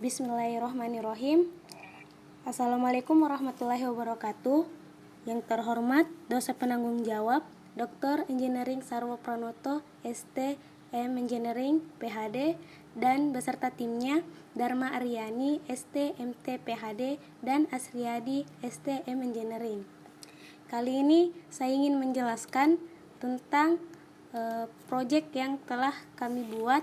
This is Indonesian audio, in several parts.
Bismillahirrahmanirrahim. Assalamualaikum warahmatullahi wabarakatuh. Yang terhormat dosen penanggung jawab Dr. Engineering Sarwo Pranoto, ST, M Engineering, PhD, dan beserta timnya Dharma Aryani, ST, MT, PhD, dan Asriyadi, ST, M Engineering. Kali ini saya ingin menjelaskan tentang proyek yang telah kami buat,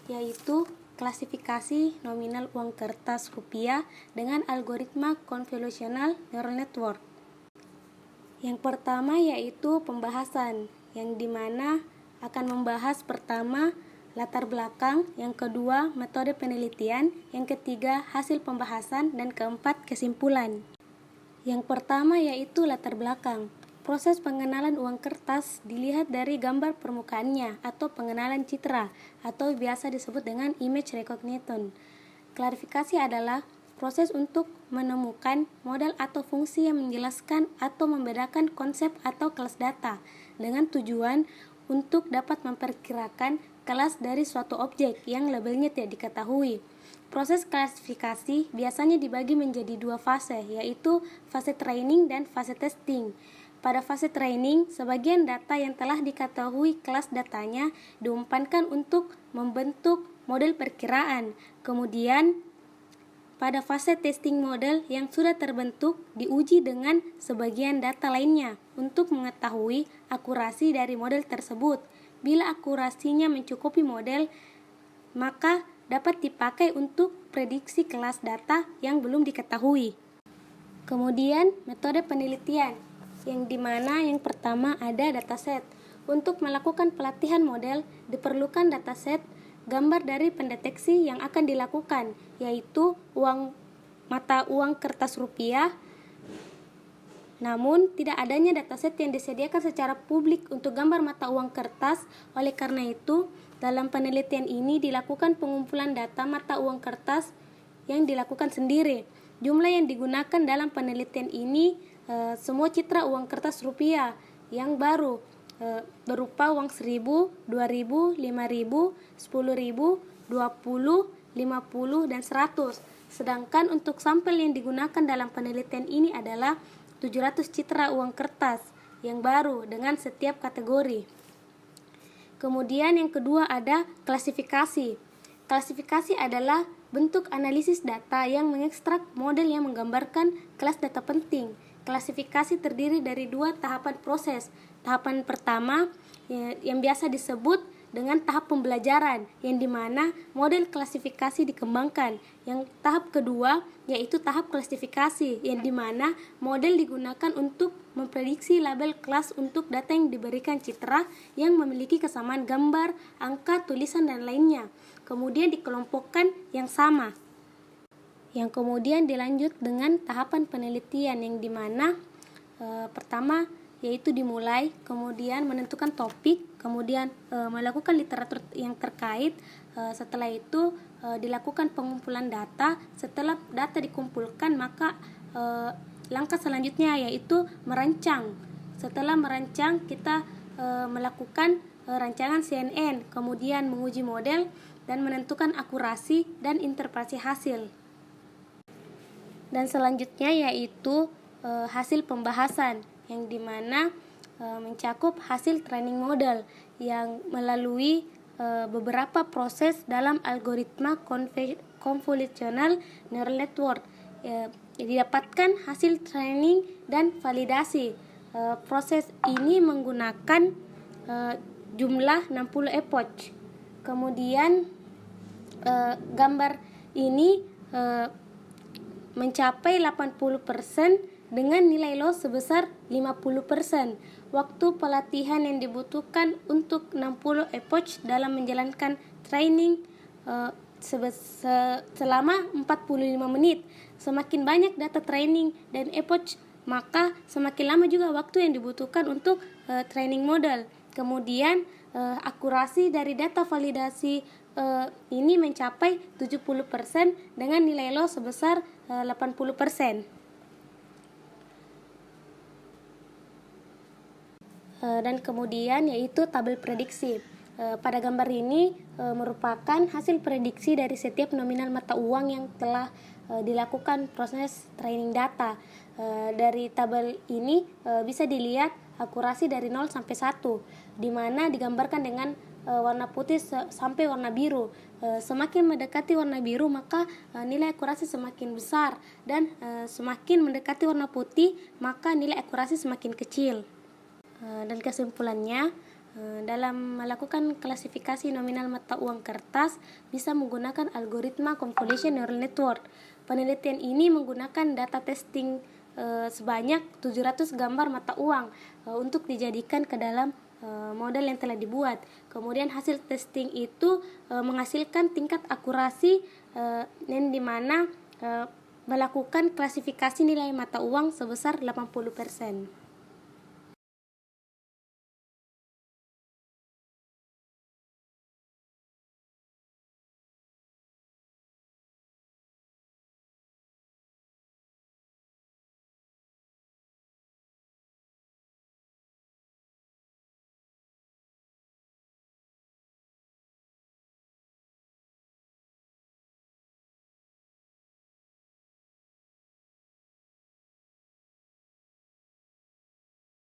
yaitu klasifikasi nominal uang kertas rupiah dengan algoritma konvolusional neural network. Yang pertama yaitu pembahasan, yang dimana akan membahas pertama latar belakang, yang kedua metode penelitian, yang ketiga hasil pembahasan, dan keempat kesimpulan. Yang pertama yaitu latar belakang. Proses pengenalan uang kertas dilihat dari gambar permukaannya atau pengenalan citra atau biasa disebut dengan image recognition. Klarifikasi adalah proses untuk menemukan model atau fungsi yang menjelaskan atau membedakan konsep atau kelas data dengan tujuan untuk dapat memperkirakan kelas dari suatu objek yang labelnya tidak diketahui. Proses klasifikasi biasanya dibagi menjadi dua fase, yaitu fase training dan fase testing. Pada fase training, sebagian data yang telah diketahui kelas datanya diumpankan untuk membentuk model perkiraan. Kemudian, pada fase testing model yang sudah terbentuk diuji dengan sebagian data lainnya untuk mengetahui akurasi dari model tersebut. Bila akurasinya mencukupi model, maka dapat dipakai untuk prediksi kelas data yang belum diketahui. Kemudian, metode penelitian, yang dimana yang pertama ada dataset. Untuk melakukan pelatihan model diperlukan dataset gambar dari pendeteksi yang akan dilakukan, yaitu mata uang kertas rupiah. Namun tidak adanya dataset yang disediakan secara publik untuk gambar mata uang kertas. Oleh karena itu, dalam penelitian ini dilakukan pengumpulan data mata uang kertas yang dilakukan sendiri. Jumlah yang digunakan dalam penelitian ini semua citra uang kertas rupiah yang baru berupa uang 1.000, 2.000, 5.000, 10.000, 20, 50, dan 100. Sedangkan untuk sampel yang digunakan dalam penelitian ini adalah 700 citra uang kertas yang baru dengan setiap kategori. Kemudian yang kedua ada klasifikasi. Klasifikasi adalah bentuk analisis data yang mengekstrak model yang menggambarkan kelas data penting. Klasifikasi terdiri dari dua tahapan proses. Tahapan pertama yang biasa disebut dengan tahap pembelajaran, yang dimana model klasifikasi dikembangkan. Yang tahap kedua yaitu tahap klasifikasi, yang dimana model digunakan untuk memprediksi label kelas untuk data yang diberikan citra yang memiliki kesamaan gambar, angka, tulisan, dan lainnya. Kemudian dikelompokkan yang sama. Yang kemudian dilanjut dengan tahapan penelitian, yang dimana pertama yaitu dimulai, kemudian menentukan topik, kemudian melakukan literatur yang terkait. Setelah itu dilakukan pengumpulan data. Setelah data dikumpulkan, maka langkah selanjutnya yaitu merancang. Setelah merancang, kita melakukan rancangan CNN, kemudian menguji model dan menentukan akurasi dan interpretasi hasil. Dan selanjutnya yaitu hasil pembahasan, yang dimana mencakup hasil training model yang melalui beberapa proses dalam algoritma konvolusional neural network. Didapatkan hasil training dan validasi. Proses ini menggunakan jumlah 60 epoch. Kemudian gambar ini mencapai 80% dengan nilai loss sebesar 50%. Waktu pelatihan yang dibutuhkan untuk 60 epoch dalam menjalankan training selama 45 menit. Semakin banyak data training dan epoch, maka semakin lama juga waktu yang dibutuhkan untuk training model. Kemudian akurasi dari data validasi ini mencapai 70% dengan nilai loss sebesar 80%. Dan kemudian yaitu tabel prediksi. pada gambar ini merupakan hasil prediksi dari setiap nominal mata uang yang telah dilakukan proses training data. Dari tabel ini bisa dilihat akurasi dari 0 sampai 1, di mana digambarkan dengan warna putih sampai warna biru. Semakin mendekati warna biru maka nilai akurasi semakin besar, dan semakin mendekati warna putih maka nilai akurasi semakin kecil. Dan kesimpulannya, dalam melakukan klasifikasi nominal mata uang kertas bisa menggunakan algoritma convolution neural network. Penelitian ini menggunakan data testing sebanyak 700 gambar mata uang untuk dijadikan ke dalam model yang telah dibuat. Kemudian hasil testing itu menghasilkan tingkat akurasi yang dimana melakukan klasifikasi nilai mata uang sebesar 80%.